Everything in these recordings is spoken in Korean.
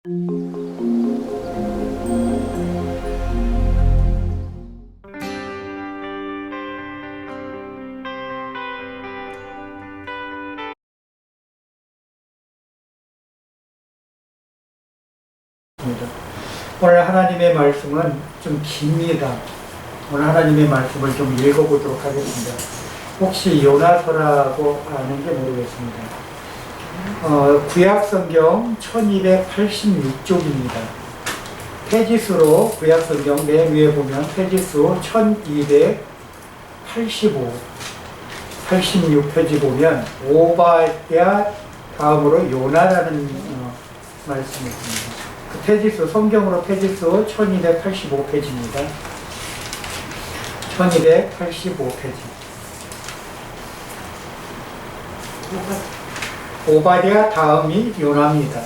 오늘 하나님의 말씀은 좀 깁니다. 오늘 하나님의 말씀을 좀 읽어보도록 하겠습니다. 혹시 요나서라고 아는지 모르겠습니다. 구약성경 1286쪽입니다. 페지수로 구약성경 맨 위에 보면 페지수 1285, 86페이지 보면 오바야 다음으로 요나라는 말씀이 있습니다. 그 페지수, 성경으로 페지수 1285페이지입니다. 1285페이지. 오바댜 다음이 요나입니다.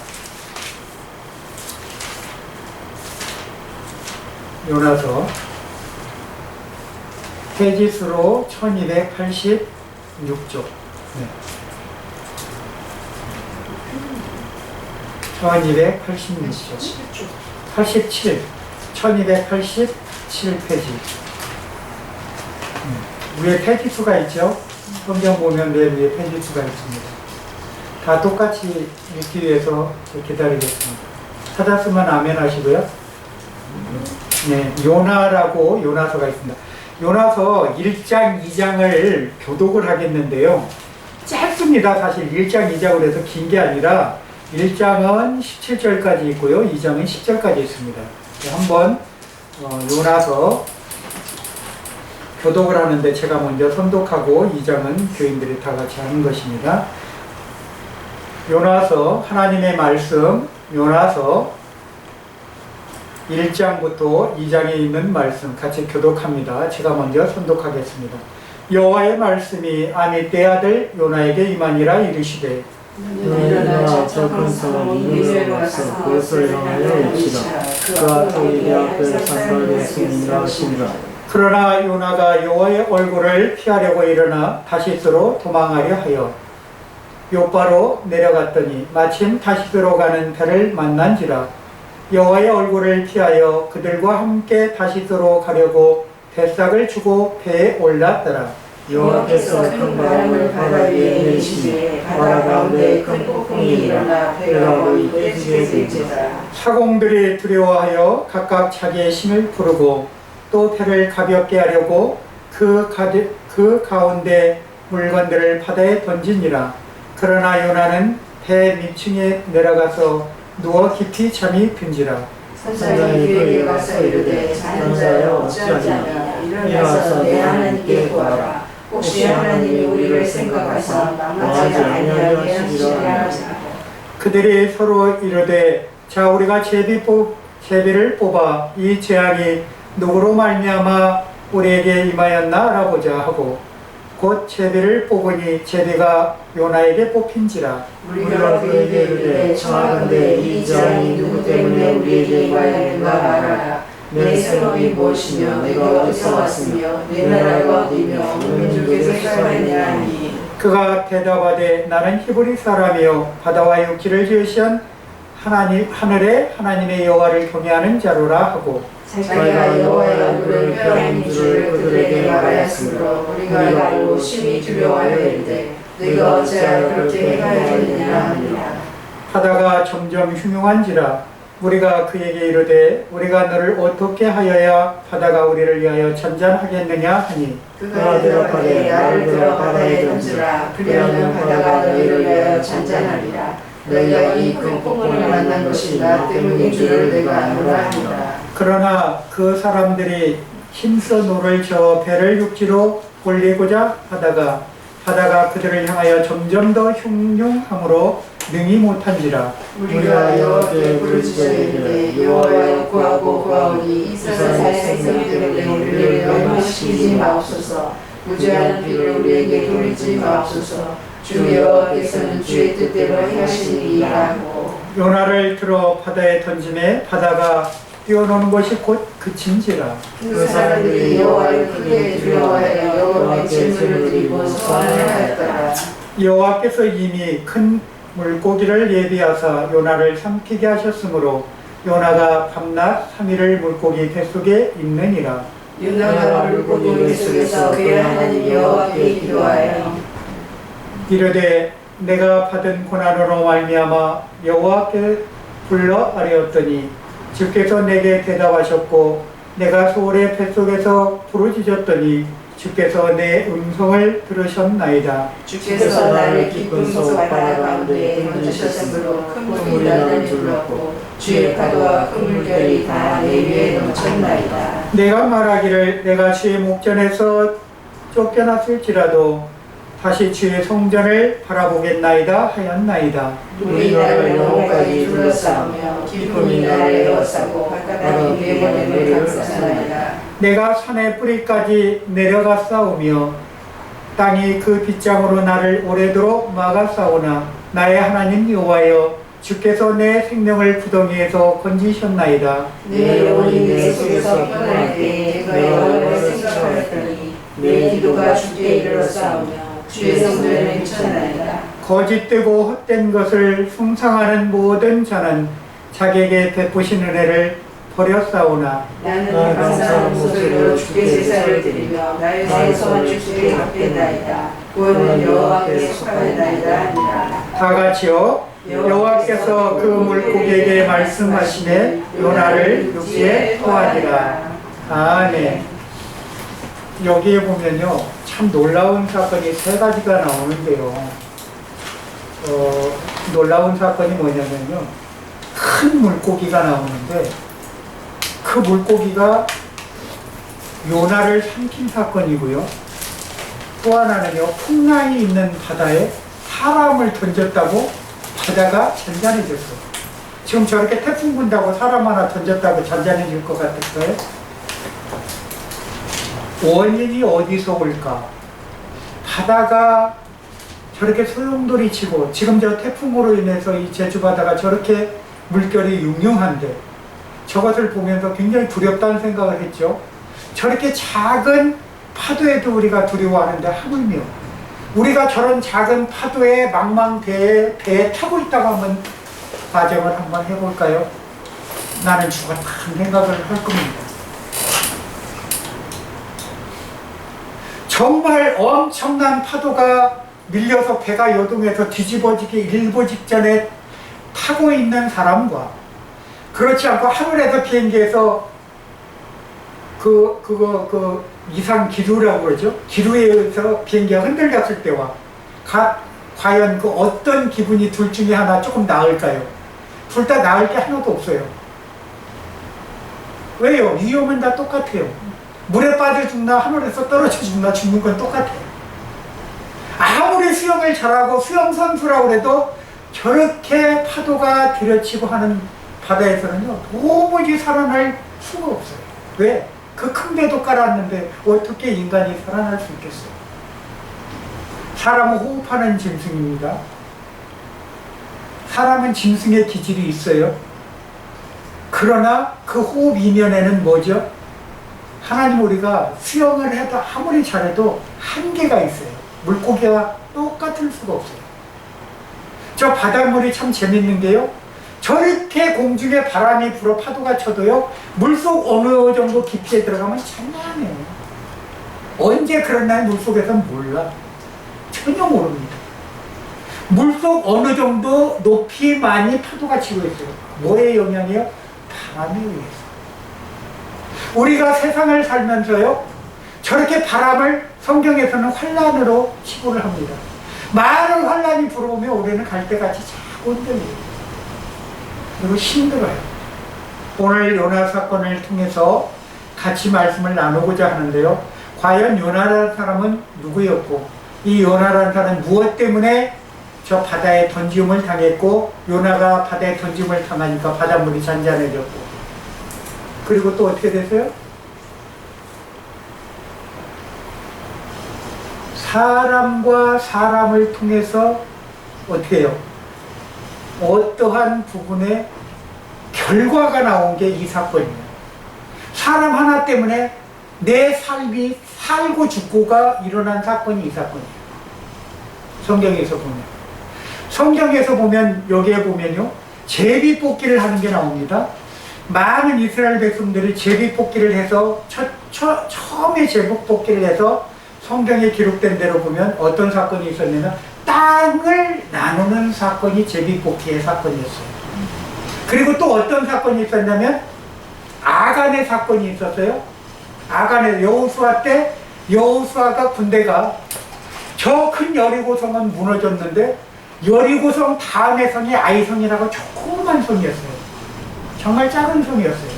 요나서 페지수로 1286쪽. 네. 1286쪽. 87. 1287페이지. 위에 페지수가 있죠? 성경 보면 맨 위에 페지수가 있습니다. 다 똑같이 읽기 위해서 기다리겠습니다. 찾았으면 아멘 하시고요. 네, 요나라고 요나서가 있습니다. 요나서 1장, 2장을 교독을 하겠는데요. 짧습니다. 사실 1장, 2장으로 해서 긴 게 아니라 1장은 17절까지 있고요. 2장은 10절까지 있습니다. 한번 요나서 교독을 하는데 제가 먼저 선독하고 2장은 교인들이 다 같이 하는 것입니다. 요나서 하나님의 말씀, 요나서 1장부터 2장에 있는 말씀 같이 교독합니다. 제가 먼저 선독하겠습니다. 여호와의 말씀이 아미떼 아들 요나에게 임하니라 이르시되 일어나 저큰 성은 니느웨로 가서 그것을 향하여 일치라. 그가 그에게 앞에 산발의 승인이라 하시니라. 그러나 요나가 여호와의 얼굴을 피하려고 일어나 다시스로 도망하려 하여 요바로 내려갔더니 마침 다시스로 가는 배를 만난지라. 여호와의 얼굴을 피하여 그들과 함께 다시스로 가려고 뱃삭을 주고 배에 올랐더라. 여호와께서 큰 바람을 바다 위에 내리시매 바다 가운데 큰 폭풍이 일어나 배가 거의 깨지게 될지라. 사공들이 두려워하여 각각 자기의 신을 부르고 또 배를 가볍게 하려고 그 가운데 물건들을 바다에 던지니라. 그러나 요나는 배 밑층에 내려가서 누워 깊이 잠이 든지라. 선장이 그에게 가서 이르되 자는 자여 어찌하냐. 일어나서 내 하나님께 구하라. 혹시 하나님이 우리를 생각하사 망하지 아니하게 하시리라 하시니라. 그들이 서로 이르되 자 우리가 제비를 뽑아 이 재앙이 누구로 말미암아 우리에게 임하였나 알아보자 하고 곧 제비를 뽑으니 제비가 요나에게 뽑힌지라. 우리가 그에게 이르되 청하건대 이 재앙이 누구 때문에 우리에게 임하였는가 말하라. 내 생업이 무엇이며 내가 어디서 왔으며 내 나라가 어디며 어느 민족에서 살아있느냐 하니 그가 대답하되 나는 히브리 사람이요 바다와 육지를 지으신 하늘의 하나님의 여호와를 경외하는 자로라 하고 자기가 여호와의 얼굴을 펴는 줄을 그들에게 말하였으므로 우리가 알고 심히 두려워하여 이르되 너희가 어찌하여 그렇게 행하였느냐 하니라. 바다가 점점 흉흉한지라. 우리가 그에게 이르되 우리가 너를 어떻게 하여야 바다가 우리를 위하여 잔잔하겠느냐 하니 그가 대답하되 나를 들어 바다에 던지라. 그리하면 바다가 너희를 위하여 잔잔하리라. 너희가 이 큰 폭풍을 만난 것이 나 때문인 줄을 내가 아노라 하니라. 그러나 그 사람들이 힘써 노를 저어 배를 육지로 올리고자 하다가 바다가 그들을 향하여 점점 더 흉흉함으로 능히 못한지라. 우리가 여호와께 부르짖어 이르되 여호와여 구하고 구하오니 이스라엘 생명 때문에 우리를 멸망시키지 마옵소서. 무죄한 피를 우리에게 돌리지 마옵소서. 주 여호와께서는 주의 뜻대로 행하시리라 하고 요나를 들어 바다에 던짐에 바다가 뛰어노는 것이 곧 그친지라. 그 사람들이 여호와를 크게 두려워하여 여호와께 제물을 드리고 소환을 하였더라. 여호와께서 이미 큰 물고기를 예비하사 요나를 삼키게 하셨으므로 요나가 밤낮 3일을 물고기 뱃속에 있느니라. 요나가 물고기 뱃속에서 그의 하나님 여호와께 기도하여 이르되 내가 받은 고난으로 말미암아 여호와께 불러 아뢰었더니 주께서 내게 대답하셨고 내가 소울의 뱃속에서 부르짖었더니 주께서 내 음성을 들으셨나이다. 주께서 나를 깊은 속 바다 가운데 던지셨으므로 큰 물이 나를 둘렀고 주의 파도와 큰 물결이 다 내 위에 넘쳤나이다. 내가 말하기를 내가 주의 목전에서 쫓겨났을지라도 다시 주의 성전을 바라보겠나이다 하였나이다. 눈이 나를 영혼까지 둘러싸며 기쁨이 나를 에워싸고 바깥이 내 머리를 감싸나이다. 내가 산의 뿌리까지 내려갔사오며 땅이 그 빗장으로 나를 오래도록 막았사오나 나의 하나님 여호와여 주께서 내 생명을 구덩이에서 건지셨나이다. 내 영혼이 내 속에서 편할 때 내가 여호와를 생각하였더니 내 기도가 주께 이르렀사오며 주의 성전에 미쳤나이다. 거짓되고 헛된 것을 숭상하는 모든 자는 자기에게 베푸신 은혜를 버렸사오나 나는 감사하는 목소리로 주께 제사를 드리며 나의 생성한 주께 갚겠나이다. 구원은 여호와께 속하였나이다 하니라. 다 같이요. 여호와께서 그 물고기에게 말씀하시네 요나를 육지에 토하니라. 아멘. 여기에 보면요 참 놀라운 사건이 세 가지가 나오는데요. 놀라운 사건이 뭐냐면요 큰 물고기가 나오는데 그 물고기가 요나를 삼킨 사건이고요. 또 하나는요 풍랑이 있는 바다에 사람을 던졌다고 바다가 잔잔해졌어요. 지금 저렇게 태풍 분다고 사람 하나 던졌다고 잔잔해질 것 같을까요? 원인이 어디서 올까? 바다가 저렇게 소용돌이 치고 지금 저 태풍으로 인해서 이 제주 바다가 저렇게 물결이 융융한데 저것을 보면서 굉장히 두렵다는 생각을 했죠. 저렇게 작은 파도에도 우리가 두려워하는데 하물며 우리가 저런 작은 파도에 배에 타고 있다고 한번 가정을 한번 해볼까요? 나는 죽었다는 생각을 할 겁니다. 정말 엄청난 파도가 밀려서 배가 요동해서 뒤집어지기 일보 직전에 타고 있는 사람과 그렇지 않고 하늘에서 비행기에서 이상 기류라고 그러죠. 기류에 의해서 비행기가 흔들렸을 때와 과연 그 어떤 기분이 둘 중에 하나 조금 나을까요? 둘 다 나을 게 하나도 없어요. 왜요? 위험은 다 똑같아요. 물에 빠져 죽나 하늘에서 떨어져 죽나 죽는 건 똑같아요. 아무리 수영을 잘하고 수영선수라고 해도 저렇게 파도가 들여치고 하는 바다에서는요 도무지 살아날 수가 없어요. 왜? 그 큰 배도 깔았는데 어떻게 인간이 살아날 수 있겠어요? 사람은 호흡하는 짐승입니다. 사람은 짐승의 기질이 있어요. 그러나 그 호흡 이면에는 뭐죠? 하나님 우리가 수영을 해도 아무리 잘해도 한계가 있어요. 물고기와 똑같을 수가 없어요. 저 바닷물이 참 재밌는 게요. 저렇게 공중에 바람이 불어 파도가 쳐도요. 물속 어느 정도 깊이에 들어가면 장난해요. 언제 그런 날 물속에서는 몰라. 전혀 모릅니다. 물속 어느 정도 높이만이 파도가 치고 있어요. 뭐의 영향이요? 바람에 의해서. 우리가 세상을 살면서요. 저렇게 바람을 성경에서는 환란으로 치부를 합니다. 많은 환란이 불어오면 우리는 갈대같이 자꾸 흔들려요. 그리고 힘들어요. 오늘 요나 사건을 통해서 같이 말씀을 나누고자 하는데요. 과연 요나라는 사람은 누구였고 이 요나라는 사람은 무엇 때문에 저 바다에 던짐을 당했고 요나가 바다에 던짐을 당하니까 바닷물이 잔잔해졌고 그리고 또 어떻게 됐어요? 사람과 사람을 통해서 어떻게 해요? 어떠한 부분에 결과가 나온 게 이 사건이에요. 사람 하나 때문에 내 삶이 살고 죽고가 일어난 사건이 이 사건이에요. 성경에서 보면 성경에서 보면, 여기에 보면요, 제비 뽑기를 하는 게 나옵니다. 많은 이스라엘 백성들이 제비 뽑기를 해서 처음에 제비 뽑기를 해서 성경에 기록된 대로 보면 어떤 사건이 있었냐면 땅을 나누는 사건이 제비 뽑기의 사건이었어요. 그리고 또 어떤 사건이 있었냐면 아간의 사건이 있었어요. 아간의 여호수아 때 여호수아가 군대가 저 큰 여리고성은 무너졌는데 여리고성 다음의 성이 아이성이라고 조그만 성이었어요. 정말 작은 성이었어요.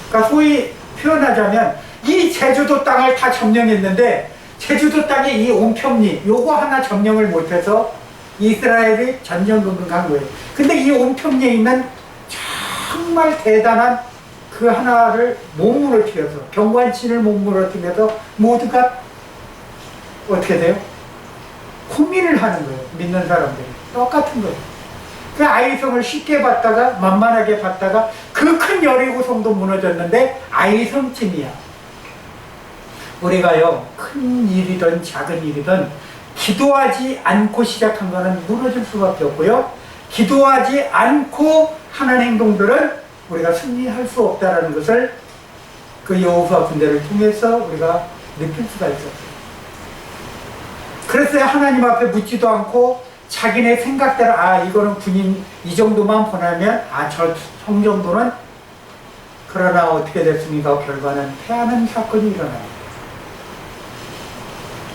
그러니까 소위 표현하자면 이 제주도 땅을 다 점령했는데 제주도 땅의 이 온평리 요거 하나 점령을 못해서 이스라엘이 전전긍긍한 거예요. 근데 이 온평리에 있는 정말 대단한 그 하나를 못 무너뜨려서 경관신을 못 무너뜨려서 모두가 어떻게 돼요? 고민을 하는 거예요. 믿는 사람들이 똑같은 거예요. 그 아이성을 쉽게 봤다가 만만하게 봤다가 그 큰 여리고성도 무너졌는데 아이성쯤이야. 우리가요, 큰 일이든 작은 일이든 기도하지 않고 시작한 거는 무너질 수밖에 없고요, 기도하지 않고 하는 행동들은 우리가 승리할 수 없다는 것을 그 여호수아 군대를 통해서 우리가 느낄 수가 있었어요. 그래서 하나님 앞에 묻지도 않고 자기네 생각대로 이거는 군인 이 정도만 보내면 저 정도는, 그러나 어떻게 됐습니까? 결과는 패하는 사건이 일어나요.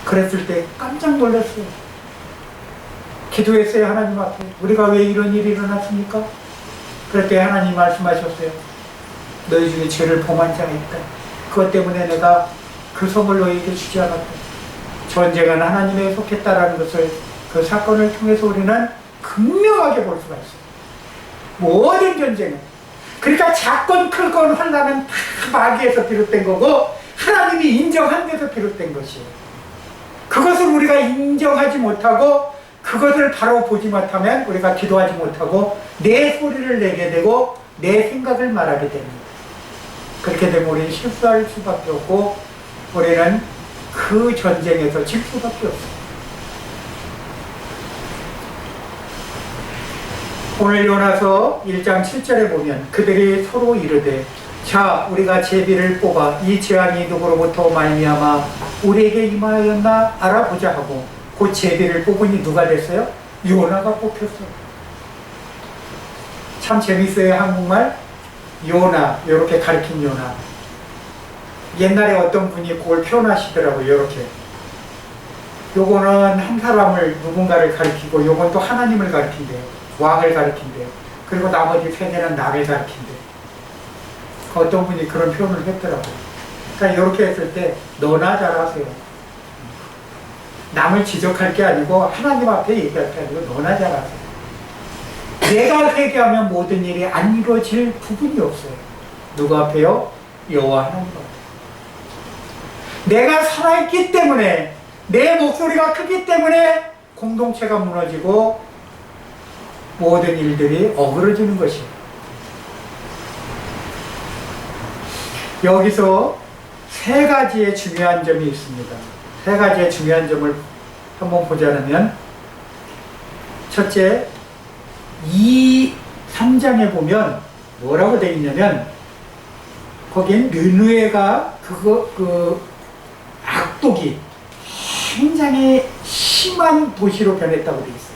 그랬을 때 깜짝 놀랐어요. 기도했어요. 하나님 앞에 우리가 왜 이런 일이 일어났습니까? 그럴 때 하나님 말씀하셨어요. 너희 중에 죄를 범한 자가 있다. 그것 때문에 내가 그 성을 너희에게 주지 않았다. 전쟁은 하나님에 속했다라는 것을 그 사건을 통해서 우리는 분명하게 볼 수가 있어요. 모든 전쟁은. 그러니까 작건 클건 환난은 다 마귀에서 비롯된 거고 하나님이 인정한 데서 비롯된 것이에요. 그것을 우리가 인정하지 못하고 그것을 바로 보지 못하면 우리가 기도하지 못하고 내 소리를 내게 되고 내 생각을 말하게 됩니다. 그렇게 되면 우리는 실수할 수밖에 없고 우리는 그 전쟁에서 질 수밖에 없어요. 오늘 요나서 1장 7절에 보면 그들이 서로 이르되 자 우리가 제비를 뽑아 이 재앙이 누구로부터 말미암아 우리에게 임하였나 알아보자 하고 그 제비를 뽑으니 누가 됐어요? 요나가 뽑혔어요. 참 재밌어요. 한국말 요나 이렇게 가르친 요나. 옛날에 어떤 분이 그걸 표현하시더라고요. 이렇게 요거는 한 사람을 누군가를 가리키고 요건 또 하나님을 가리킨대요. 왕을 가리킨대요. 그리고 나머지 세 개는 나를 가리킨대요. 어떤 분이 그런 표현을 했더라고요. 그러니까 이렇게 했을 때 너나 잘하세요. 남을 지적할 게 아니고 하나님 앞에 얘기할 게 아니고 너나 잘하세요. 내가 회개하면 모든 일이 안 이루어질 부분이 없어요. 누구 앞에요? 여호와 하나님 앞에. 내가 살아있기 때문에 내 목소리가 크기 때문에 공동체가 무너지고 모든 일들이 어그러지는 것이에요. 여기서 세 가지의 중요한 점이 있습니다. 세 가지의 중요한 점을 한번 보자면 첫째, 3장에 보면 뭐라고 되어 있냐면 거긴 느느웨가 악독이 굉장히 심한 도시로 변했다고 되어 있어요.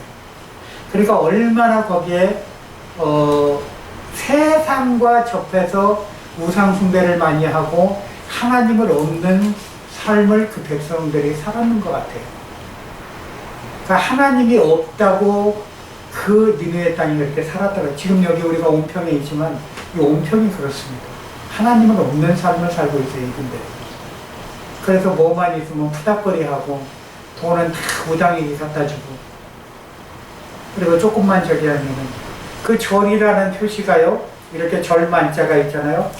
그러니까 얼마나 거기에 세상과 접해서 우상숭배를 많이 하고 하나님을 없는 삶을 그 백성들이 살았는 것 같아요. 그러니까 하나님이 없다고 그 니느웨 땅이 그렇게 살았다고. 지금 여기 우리가 온평에 있지만 이 온평이 그렇습니다. 하나님은 없는 삶을 살고 있어요. 이분들. 그래서 뭐만 있으면 푸닥거리하고 돈은 다 우당에게 갖다 주고 그리고 조금만 저기 하면은 그 절이라는 표시가요 이렇게 절만자가 있잖아요.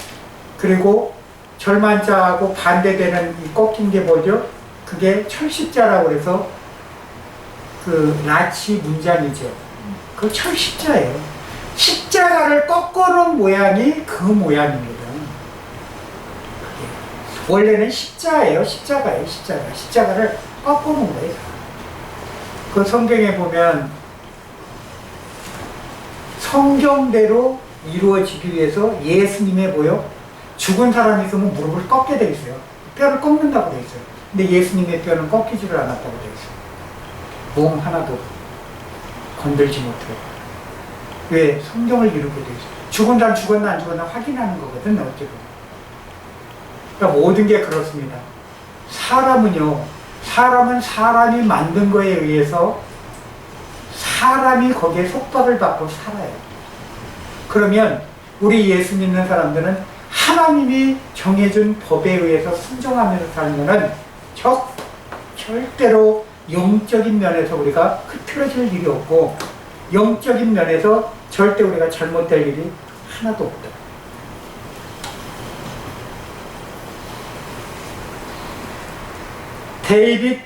그리고 절만자하고 반대되는 이 꺾인 게 뭐죠? 그게 철십자라고 해서 그 나치 문장이죠. 그 철십자예요. 십자가를 꺾어놓은 모양이 그 모양입니다. 원래는 십자예요. 십자가예요. 십자가를 꺾어놓은 거예요. 그 성경에 보면 성경대로 이루어지기 위해서 예수님의 죽은 사람이 있으면 무릎을 꺾게 돼 있어요. 뼈를 꺾는다고 돼 있어요. 근데 예수님의 뼈는 꺾이지를 않았다고 돼 있어요. 몸 하나도 건들지 못해요. 왜? 성경을 이루게 돼 있어요. 죽은 사람 죽었나 안 죽었나 확인하는 거거든, 어쨌든. 그러니까 모든 게 그렇습니다. 사람은 사람이 만든 거에 의해서 사람이 거기에 속박을 받고 살아요. 그러면 우리 예수 믿는 사람들은 하나님이 정해준 법에 의해서 순종하면서 살면은 절대로 영적인 면에서 우리가 흐트러질 일이 없고, 영적인 면에서 절대 우리가 잘못될 일이 하나도 없다. 데이빗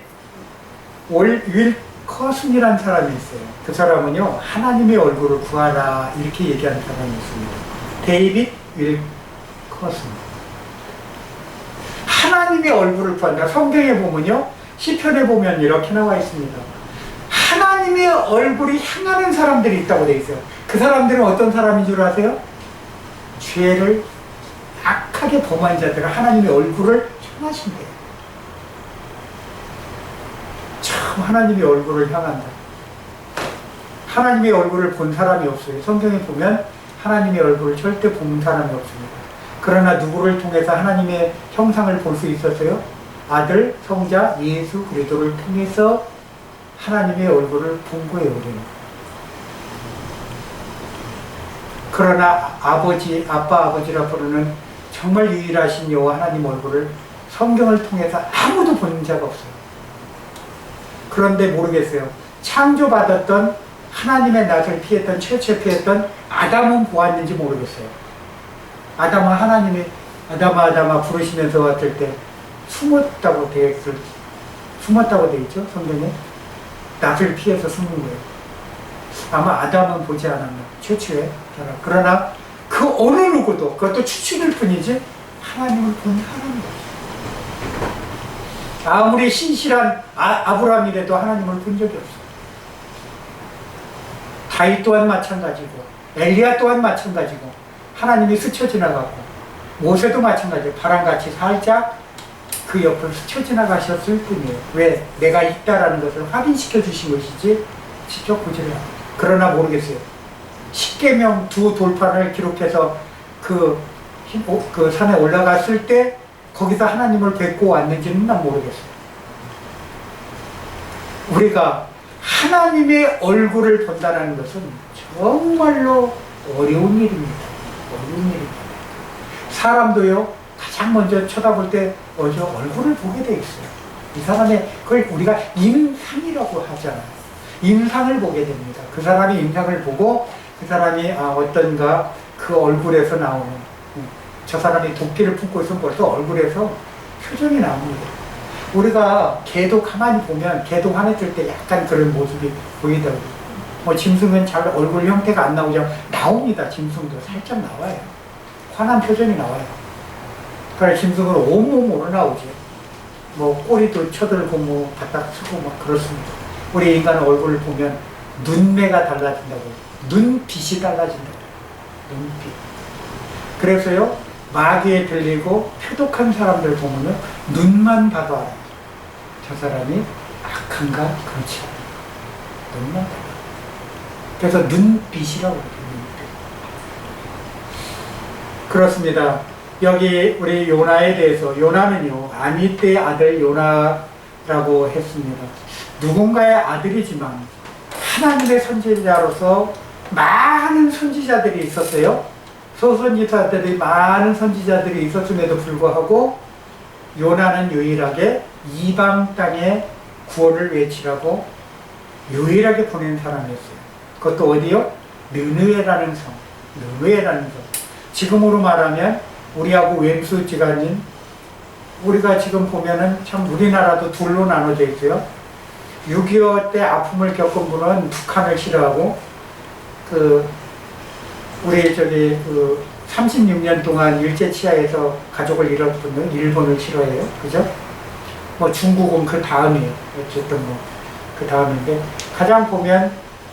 윌커슨이라는 사람이 있어요. 그 사람은요, 하나님의 얼굴을 구하라 이렇게 얘기하는 사람이 있습니다. 데이빗 윌커슨. 하나님의 얼굴을 구한다. 성경에 보면요, 시편에 보면 이렇게 나와 있습니다. 하나님의 얼굴이 향하는 사람들이 있다고 되어 있어요. 그 사람들은 어떤 사람인 줄 아세요? 죄를 악하게 범한 자들은 하나님의 얼굴을 향하신대요. 참 하나님의 얼굴을 향한다. 하나님의 얼굴을 본 사람이 없어요. 성경에 보면 하나님의 얼굴을 절대 본 사람이 없습니다. 그러나 누구를 통해서 하나님의 형상을 볼 수 있었어요? 아들, 성자, 예수 그리스도를 통해서 하나님의 얼굴을 본 거예요, 우리는. 그러나 아빠, 아버지라 부르는 정말 유일하신 여호와 하나님 얼굴을 성경을 통해서 아무도 본 자가 없어요. 그런데 모르겠어요. 창조받았던 하나님의 낯을 피했던, 최초에 피했던 아담은 보았는지 모르겠어요. 아담아 부르시면서 왔을 때 숨었다고 되어 있죠, 성경에. 낯을 피해서 숨은 거예요. 아마 아담은 보지 않았나, 최초에. 그러나 그 어느 누구도, 그것도 추측일 뿐이지 하나님을 본 사람이 없어요. 아무리 신실한 아브라함이라도 하나님을 본 적이 없어요. 다윗 또한 마찬가지고, 엘리야 또한 마찬가지고, 하나님이 스쳐 지나갔고, 모세도 마찬가지예요. 바람같이 살짝 그 옆을 스쳐 지나가셨을 뿐이에요. 왜? 내가 있다라는 것을 확인시켜 주신 것이지 직접 보지를 않아요. 그러나 모르겠어요. 십계명 두 돌판을 기록해서 그 산에 올라갔을 때 거기서 하나님을 뵙고 왔는지는 난 모르겠어요. 우리가 하나님의 얼굴을 본다는 것은 정말로 어려운 일입니다. 어려운 일입니다. 사람도요, 가장 먼저 쳐다볼 때 얼굴을 보게 돼 있어요. 이 사람의, 그걸 우리가 인상이라고 하잖아요. 인상을 보게 됩니다. 그 사람이 인상을 보고 그 사람이 어떤가 그 얼굴에서 나오는, 저 사람이 도끼를 품고 있으면 벌써 얼굴에서 표정이 나옵니다. 우리가 개도 가만히 보면 개도 화냈을 때 약간 그런 모습이 보이더라고요. 짐승은 잘 얼굴 형태가 안 나오죠. 나옵니다. 짐승도 살짝 나와요. 화난 표정이 나와요. 그래, 짐승은 온몸으로 나오죠. 꼬리도 쳐들고 바닥 쓰고 그렇습니다. 우리 인간의 얼굴을 보면 눈매가 달라진다고, 눈빛이 달라진다고. 눈빛. 그래서요, 마귀에 들리고 표독한 사람들 보면은 눈만 봐도 알아요. 저 사람이 악한가 그렇지 않아요. 눈만 봐도. 그래서 눈빛이라고 그래요. 눈빛. 그렇습니다. 여기 우리 요나에 대해서, 요나는요, 아미떼의 아들 요나라고 했습니다. 누군가의 아들이지만 하나님의 선지자로서 많은 선지자들이 있었어요. 소선지자들이 많은 선지자들이 있었음에도 불구하고 요나는 유일하게 이방 땅에 구원을 외치라고 유일하게 보낸 사람이었어요. 그것도 어디요? 느느웨라는 성. 느느웨라는 성. 지금으로 말하면 우리하고 왼수지간인, 우리가 지금 보면은 참 우리나라도 둘로 나눠져 있어요. 6.25 때 아픔을 겪은 분은 북한을 싫어하고, 우리 36년 동안 일제치하에서 가족을 잃은 분은 일본을 싫어해요. 그죠? 중국은 그 다음이에요. 어쨌든 그 다음인데, 가장 보면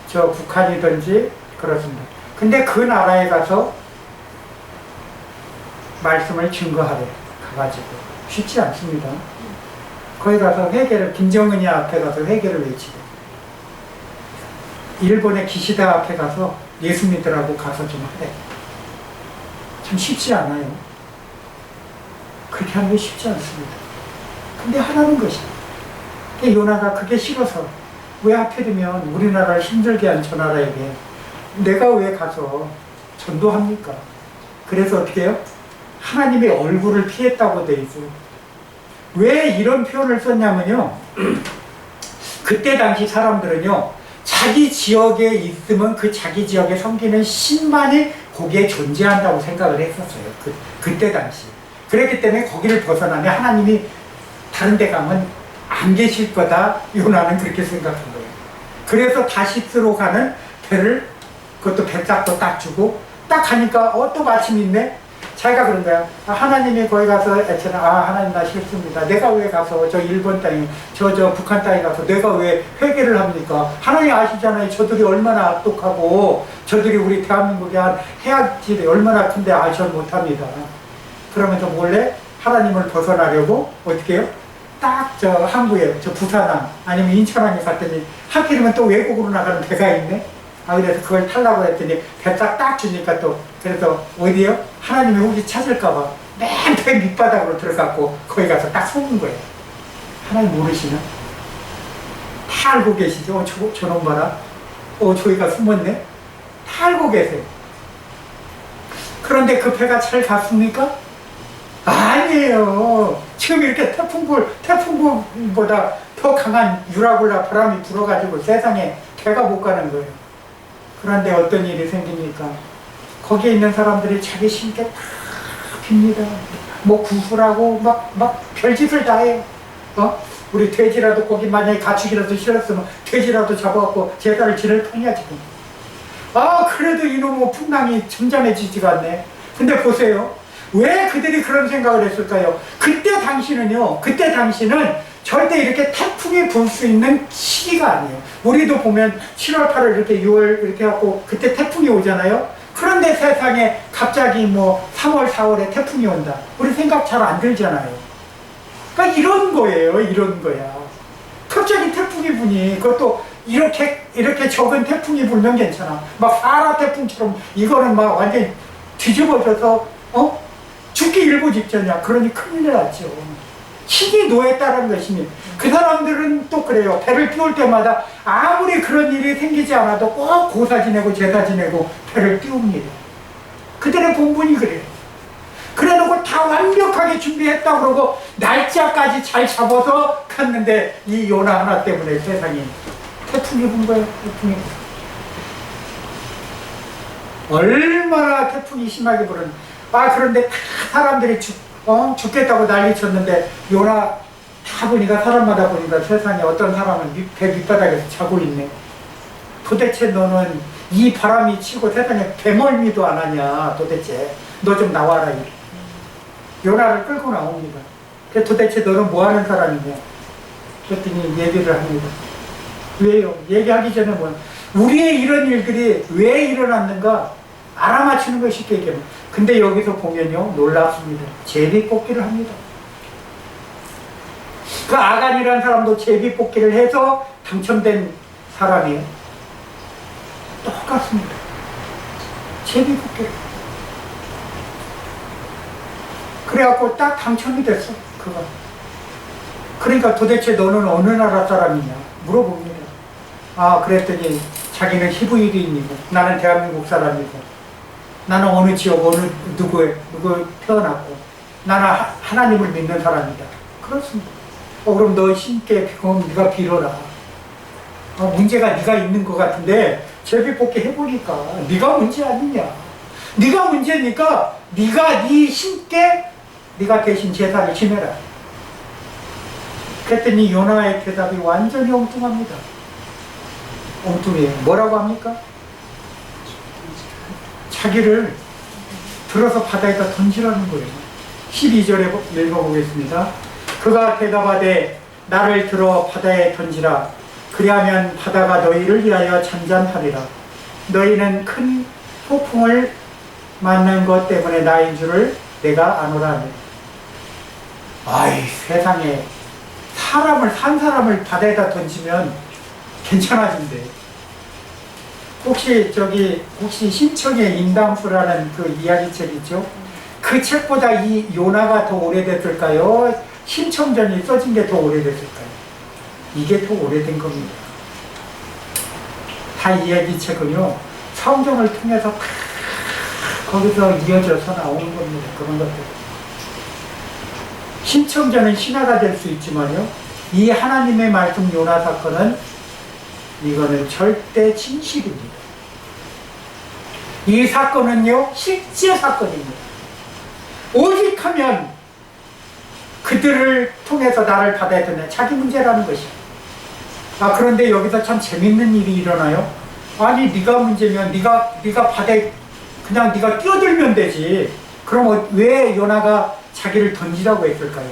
저 북한이든지 그렇습니다. 근데 그 나라에 가서 말씀을 증거하래. 가가지고. 쉽지 않습니다. 거기 가서 회개를, 김정은이 앞에 가서 회개를 외치고, 일본의 기시다 앞에 가서 예수 믿으라고 가서 좀 하래. 참 쉽지 않아요. 그렇게 하는 게 쉽지 않습니다. 근데 하라는 것이야. 요나가 그게 싫어서, 왜 하필이면 우리나라를 힘들게 한 저 나라에게 내가 왜 가서 전도합니까? 그래서 어떻게 해요? 하나님의 얼굴을 피했다고 돼 있어요. 왜 이런 표현을 썼냐면요. 그때 당시 사람들은요, 자기 지역에 있으면 그 자기 지역에 섬기는 신만이 거기에 존재한다고 생각을 했었어요. 그때 당시. 그랬기 때문에 거기를 벗어나면 하나님이 다른 데 가면 안 계실 거다. 요나는 그렇게 생각한 거예요. 그래서 다시스로 가는 배를, 그것도 배짝도 딱 주고, 딱 가니까, 또 마침 있네? 자기가 그런 거야. 하나님이 거기 가서 애처럼, 하나님 나 싫습니다. 내가 왜 가서 저 일본 땅에, 저 북한 땅에 가서 내가 왜 회개를 합니까? 하나님 아시잖아요. 저들이 얼마나 악독하고, 저들이 우리 대한민국의 한 해악질이 얼마나 큰데 전 못합니다. 그러면서 몰래 하나님을 벗어나려고 어떻게 해요? 딱 저 항구에, 저 부산항 아니면 인천항에 갔더니 하필이면 또 외국으로 나가는 배가 있네. 그래서 그걸 타려고 했더니 배 딱 주니까 또, 그래서 어디요? 하나님이 혹시 찾을까봐 맨 배 밑바닥으로 들어갔고 거기 가서 딱 속은 거예요. 하나님 모르시나? 다 알고 계시죠? 저놈 봐라. 저기가 숨었네? 다 알고 계세요. 그런데 그 배가 잘 갔습니까? 아니에요. 지금 이렇게 태풍보다 더 강한 유라굴라 바람이 불어가지고 세상에 배가 못 가는 거예요. 그런데 어떤 일이 생기니까 거기에 있는 사람들이 자기 신께 다 빕니다. 뭐 구슬하고 막 별짓을 다 해요. 우리 돼지라도 거기 만약에 가축이라도 실었으면 돼지라도 잡아갖고 제사를 지낼 뿐이야 지금. 그래도 이놈의 풍랑이 잠잠해지지가 않네. 근데 보세요. 왜 그들이 그런 생각을 했을까요? 그때 당시는 절대 이렇게 태풍이 불 수 있는 시기가 아니에요. 우리도 보면 7월, 8월 이렇게 6월 이렇게 하고 그때 태풍이 오잖아요. 그런데 세상에 갑자기 뭐 3월, 4월에 태풍이 온다. 우리 생각 잘 안 들잖아요. 그러니까 이런 거예요. 이런 거야. 갑자기 태풍이 부니 그것도 이렇게 적은 태풍이 불면 괜찮아. 막 사라 태풍처럼 이거는 막 완전히 뒤집어져서 죽기 일보 직전이야. 그러니 큰일 났죠. 힘이 노했다는 것이니 그 사람들은 또 그래요. 배를 띄울 때마다 아무리 그런 일이 생기지 않아도 꼭 고사 지내고 제사 지내고 배를 띄웁니다. 그들의 본분이 그래요. 그래놓고 다 완벽하게 준비했다 그러고 날짜까지 잘 잡아서 갔는데 이 요나 하나 때문에 세상에 태풍이 분 거예요. 태풍이. 얼마나 태풍이 심하게 부는. 그런데 다 사람들이 죽겠다고 난리 쳤는데 요나 다 보니까 사람마다 보니까 세상에 어떤 사람은 배 밑바닥에서 자고 있네. 도대체 너는 이 바람이 치고 세상에 배멀미도 안 하냐 도대체. 너 좀 나와라. 요나를 끌고 나옵니다. 도대체 너는 뭐 하는 사람이냐. 그랬더니 얘기를 합니다. 왜요? 얘기하기 전에 우리의 이런 일들이 왜 일어났는가 알아맞히는 것이 쉽게 얘기하면. 근데 여기서 보면요 놀랍습니다. 제비뽑기를 합니다. 그 아간이라는 사람도 제비뽑기를 해서 당첨된 사람이에요. 똑같습니다. 제비뽑기를. 그래갖고 딱 당첨이 됐어. 그거. 그러니까 도대체 너는 어느 나라 사람이냐 물어봅니다. 그랬더니 자기는 히브리인이고 나는 대한민국 사람이고 나는 어느 지역 누구 태어났고 나는 하나님을 믿는 사람이다. 그렇습니다. 그럼 너 신께 그럼 네가 빌어라. 문제가 네가 있는 것 같은데 제비뽑기 해보니까 네가 문제 아니냐. 네가 문제니까 네가 네 신께 네가 대신 제사를 지내라. 그랬더니 요나의 대답이 완전히 엉뚱합니다. 엉뚱해요. 뭐라고 합니까? 자기를 들어서 바다에다 던지라는 거예요. 12절에 읽어보겠습니다. 그가 대답하되 나를 들어 바다에 던지라. 그리하면 바다가 너희를 위하여 잔잔하리라. 너희는 큰 폭풍을 맞는 것 때문에 나인 줄을 내가 아노라 하네. 아이, 세상에 산 사람을 바다에다 던지면 괜찮아진대. 혹시 신청의 인담수라는 그 이야기책 있죠? 그 책보다 이 요나가 더 오래됐을까요? 신청전이 써진 게 더 오래됐을까요? 이게 더 오래된 겁니다. 다 이야기책은요, 성경을 통해서 다 거기서 이어져서 나오는 겁니다. 그런 것들. 신청전은 신화가 될 수 있지만요, 이 하나님의 말씀 요나 사건은 이거는 절대 진실입니다. 이 사건은요, 실제 사건입니다. 오직 하면 그들을 통해서 나를 받아야 되는 자기 문제라는 것이야. 그런데 여기서 참 재밌는 일이 일어나요. 아니, 네가 문제면 네가 바다에 그냥 네가 뛰어들면 되지. 그럼 왜 요나가 자기를 던지라고 했을까요?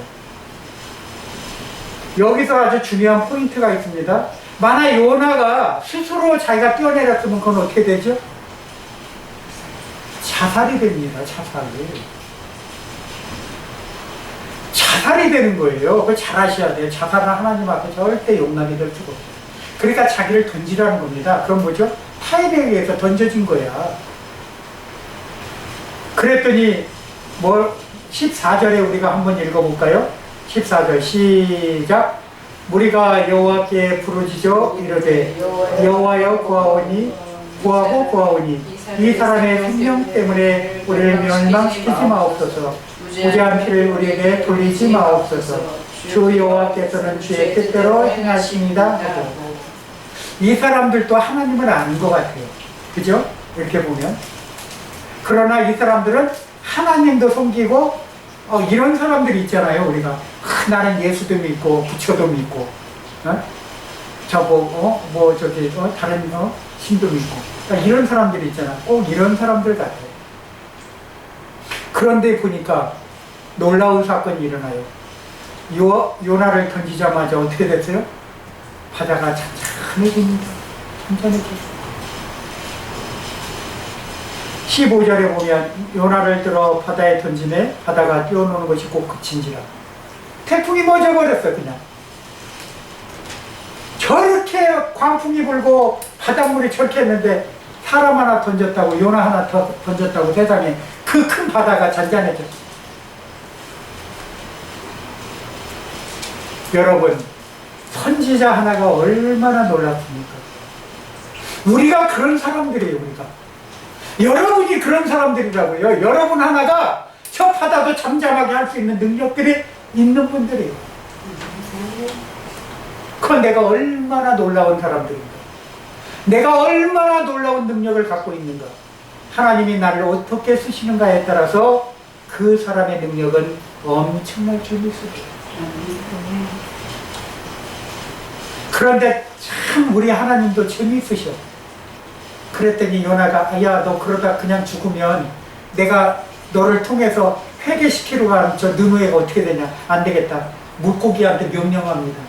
여기서 아주 중요한 포인트가 있습니다. 만약 요나가 스스로 자기가 뛰어내렸으면 그건 어떻게 되죠? 자살이 됩니다. 자살이 되는 거예요. 그걸 잘 아셔야 돼요. 자살은 하나님 앞에 절대 용납이 될 수가 없어요. 그러니까 자기를 던지라는 겁니다. 그럼 뭐죠? 타인에 의해서 던져진 거야. 그랬더니 14절에 우리가 한번 읽어볼까요? 14절 시작. 무리가 여호와께 부르짖어 이르되 여호와여 구하오니 이 사람의 생명 때문에 우리를 멸망시키지 마옵소서. 무죄한 피를 우리에게 돌리지 마옵소서. 주 여호와께서는 주의 뜻대로 행하십니다 하고. 이 사람들도 하나님을 아는 것 같아요. 그죠? 이렇게 보면. 그러나 이 사람들은 하나님도 섬기고 이런 사람들이 있잖아요. 우리가 나는 예수도 믿고 부처도 믿고 다른 신도 믿고 이런 사람들이 있잖아. 꼭 이런 사람들 같아요. 그런데 보니까 놀라운 사건이 일어나요. 요나를 던지자마자 어떻게 됐어요? 바다가 찬찬해집니다. 찬찬해집니다. 15절에 보면 요나를 들어 바다에 던지매 바다가 뛰어노는 것이 곧 그친지라. 태풍이 멎어버렸어. 그냥 저렇게 광풍이 불고 바닷물이 저렇게 했는데 사람 하나 던졌다고 요나 하나 더 던졌다고 세상에 그 큰 바다가 잔잔해졌어. 여러분, 선지자 하나가 얼마나 놀랍습니까? 우리가 그런 사람들이에요. 우리가 여러분이 그런 사람들이라고요. 여러분 하나가 저 바다도 잠잠하게 할 수 있는 능력들이 있는 분들이에요. 그건 내가 얼마나 놀라운 사람들인가. 내가 얼마나 놀라운 능력을 갖고 있는가. 하나님이 나를 어떻게 쓰시는가에 따라서 그 사람의 능력은 엄청날 줄이 있어요. 그런데 참 우리 하나님도 재미있으셔. 그랬더니 요나가 야, 너 그러다 그냥 죽으면 내가 너를 통해서 회개시키러 가는 저 느누에가 어떻게 되냐. 안 되겠다. 물고기한테 명령합니다.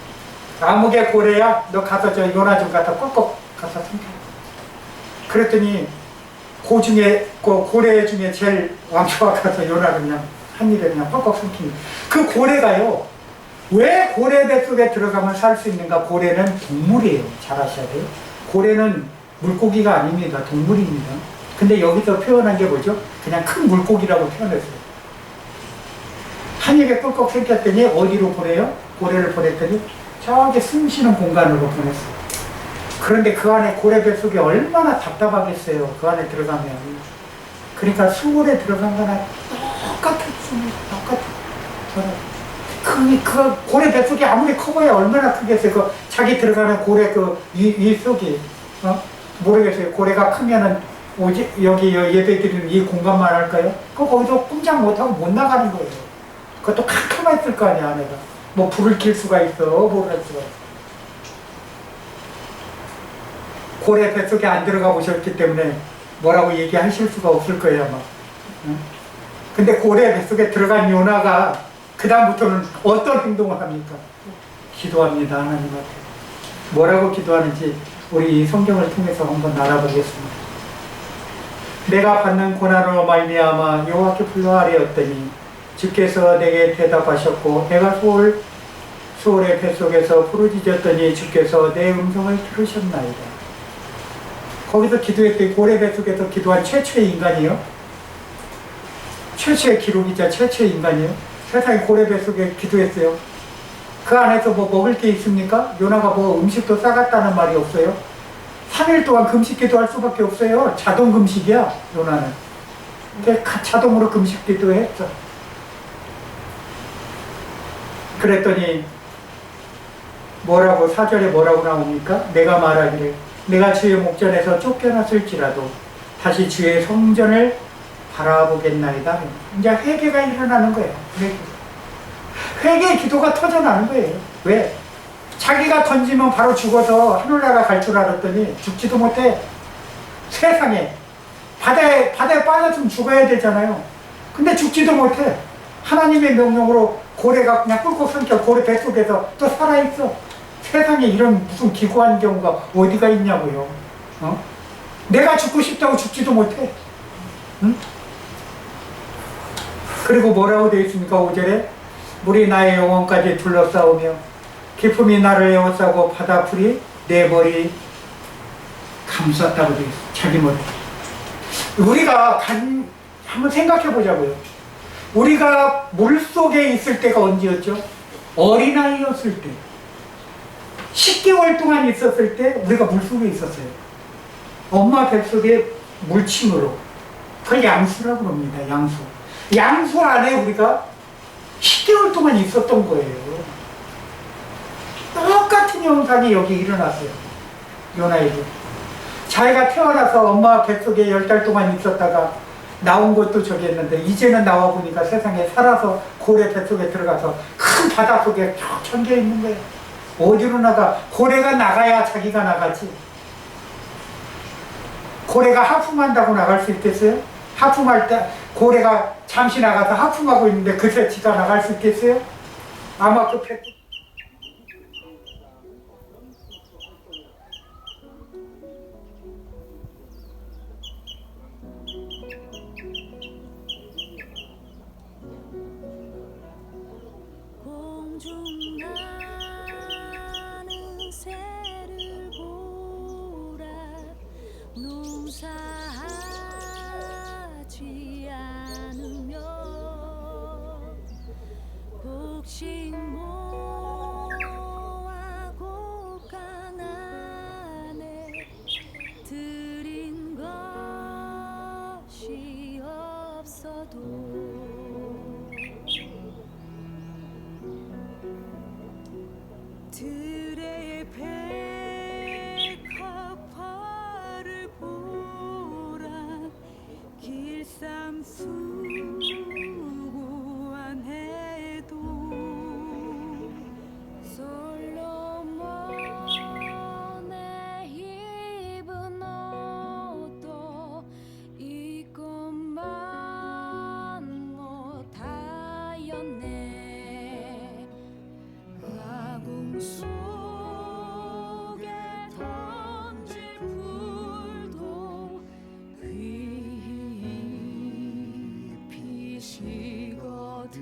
아무개 고래야, 너 가서 저 요나 좀 갖다 꼭꼭 가서 숨겨. 그랬더니 그 중에 그 고래 중에 제일 왕초가 가서 요나를 그냥 한 입에 그냥 꼭꼭 숨깁니다. 그 고래가요, 왜 고래 뱃속에 들어가면 살 수 있는가? 고래는 동물이에요. 잘 아셔야 돼요. 고래는 물고기가 아닙니다. 동물입니다. 근데 여기서 표현한 게 뭐죠? 그냥 큰 물고기라고 표현했어요. 한 입에 꿀꺽 생겼더니 어디로 보내요? 고래를 보냈더니 저기 숨 쉬는 공간으로 보냈어요. 그런데 그 안에 고래 뱃속에 얼마나 답답하겠어요. 그 안에 들어가면. 그러니까 수골에 들어간 거나 똑같았습니다. 똑같아요. 그 고래 뱃속이 아무리 커봐야 얼마나 크겠어요. 그 자기 들어가는 고래 이 속이 모르겠어요. 고래가 크면은 오지 여기 예배드리는 이 공간만 할까요? 거기서 꼼짝 못하고 못 나가는 거예요. 그것도 캄캄 있을 거 아니야. 안에가 뭐 불을 켤 수가 있어, 뭘 할 수가 있어. 고래 뱃속에 안 들어가 보셨기 때문에 뭐라고 얘기하실 수가 없을 거예요 아마. 근데 고래 뱃속에 들어간 요나가 그 다음부터는 어떤 행동을 합니까? 기도합니다. 하나님한테. 뭐라고 기도하는지 우리 이 성경을 통해서 한번 알아보겠습니다. 내가 받는 고난으로 말미암아 여호와께 불러 아뢰었더니 주께서 내게 대답하셨고 내가 수월의 뱃속에서 부르짖었더니 주께서 내 음성을 들으셨나이다. 거기서 기도했더니 고래 뱃속에서 기도한 최초의 인간이요. 최초의 기록이자 최초의 인간이요. 세상에 고래 뱃속에 기도했어요. 그 안에서 뭐 먹을 게 있습니까? 요나가 뭐 음식도 싸갔다는 말이 없어요. 3일 동안 금식 기도할 수밖에 없어요. 자동 금식이야, 요나는. 근데 자동으로 금식 기도했어. 그랬더니 뭐라고 4절에 뭐라고 나옵니까? 내가 말하기를 내가 주의 목전에서 쫓겨났을지라도 다시 주의 성전을 바라보겠나이다. 이제 회개가 일어나는 거예요. 회개의 기도가 터져나는 거예요. 왜? 자기가 던지면 바로 죽어서 하늘나라 갈 줄 알았더니 죽지도 못해. 세상에 바다에 빠졌으면 죽어야 되잖아요. 근데 죽지도 못해. 하나님의 명령으로 고래가 그냥 꿀꺽 삼켜 고래 뱃속에서 또 살아있어. 세상에 이런 무슨 기구한 경우가 어디가 있냐고요. 내가 죽고 싶다고 죽지도 못해. 응? 그리고 뭐라고 되어 있습니까? 5절에 물이 나의 영혼까지 둘러싸우며 기품이 나를 에워싸고 바다풀이 내 머리 감쌌다고 되어 있어요. 자기 머리. 우리가 한번 생각해 보자고요. 우리가 물속에 있을 때가 언제였죠? 어린아이였을 때. 10개월 동안 있었을 때 우리가 물속에 있었어요. 엄마 뱃속에 물침으로. 그걸 양수라고 합니다. 양수. 양수 안에 우리가 10개월 동안 있었던 거예요. 똑같은 현상이 여기 일어났어요. 요나에게. 자기가 태어나서 엄마 뱃속에 10달 동안 있었다가 나온 것도 저기 했는데 이제는 나와 보니까 세상에 살아서 고래 뱃속에 들어가서 큰 바다 속에 쭉 잠겨 있는 거예요. 어디로 나가? 고래가 나가야 자기가 나가지. 고래가 하품한다고 나갈 수 있겠어요? 하품할 때 고래가 잠시 나가서 하품하고 있는데 그새 지가 나갈 수 있겠어요? 아마 그 뱃속 공중나는 새를 보라 농사하지 않으며 곡식모아 곡간 안에 들인 것이 없어도 들의 백합화를 보라 길쌈 수고한 해도 솔로몬의 입은 옷도 이것만 못하였네 아궁 속에 던질 풀도 휘 피시거든